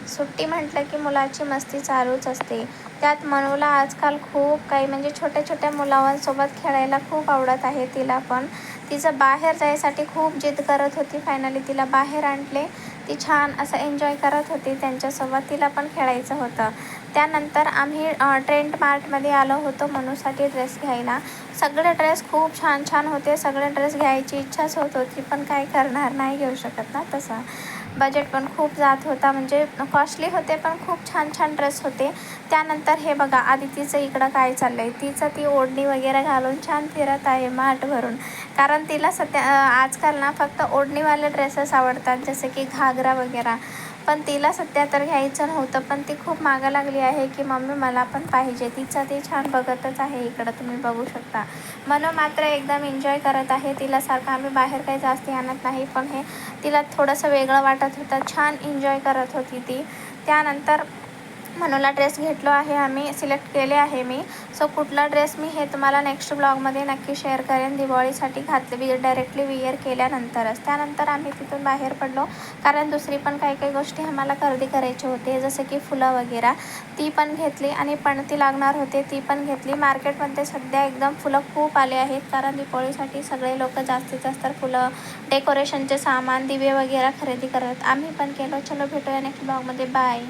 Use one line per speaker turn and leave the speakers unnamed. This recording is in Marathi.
सुट्टी म्हटलं की मुलाची मस्ती चालूच असते. त्यात मनूला आजकाल खूप काही म्हणजे छोट्या-छोट्या मुलांसोबत खेळायला खूप आवडत आहे तिला पण. तिचं बाहेर जायसाठी खूप जिद करत होती. फायनली तिला बाहेर आणले. ती छान असं एन्जॉय करत होती त्यांच्यासोबत. तिला पण खेळायचं होतं. त्यानंतर आम्ही ट्रेंड मार्टमध्ये आलो होतो मनूसाठी ड्रेस घ्यायला. सगळे ड्रेस खूप छान-छान होते. सगळे ड्रेस घ्यायची इच्छाच होत होती, पण काय करणार, नाही घेऊ शकत ना तसं. बजेट पण खूप जात होता, म्हणजे कॉस्टली होते पण खूप छान-छान ड्रेस होते. त्यानंतर हे बघा आदितीचं इकडं काय चाललं आहे. ती ओढणी वगैरे घालून छान फिरत आहे मार्ट भरून. कारण तिला सध्या आजकाल ना फक्त ओढणीवाले ड्रेसेस आवडतात, जसे की घागरा वगैरे. पण तिला सध्या तर घ्यायचं नव्हतं, पण ती खूप मागं लागली आहे की मम्मी मला पण पाहिजे. तिचं ती छान बघतच आहे इकडं, तुम्ही बघू शकता. मनू मात्र एकदम एन्जॉय करत आहे. तिला सारखं आम्ही बाहेर काही जास्त आणत नाही, पण हे तिला थोडंसं वेगळं वाटत होतं. छान एन्जॉय करत होती ती. त्यानंतर मनूला ड्रेस घेतलो आहे आम्ही, सिलेक्ट केले आहे मी. सो कुठला ड्रेस मी हे तुम्हाला नेक्स्ट ब्लॉगमध्ये नक्की शेअर करेन. दिवाळीसाठी घातले डायरेक्टली विअर केल्यानंतरच. त्यानंतर आम्ही तिथून बाहेर पडलो, कारण दुसरी पण काही गोष्टी आम्हाला खरेदी करायची होते, जसं की फुलं वगैरे. ती पण घेतली आणि पणती लागणार होते, ती पण घेतली. मार्केटमध्ये सध्या एकदम फुलं खूप आले आहेत, कारण दिवाळीसाठी सगळे लोक जास्तीत जास्त फुलं, डेकोरेशनचे सामान, दिवे वगैरे खरेदी करत. आम्ही पण केलो. चलो भेटूया नेक्स्ट ब्लॉगमध्ये. बाय.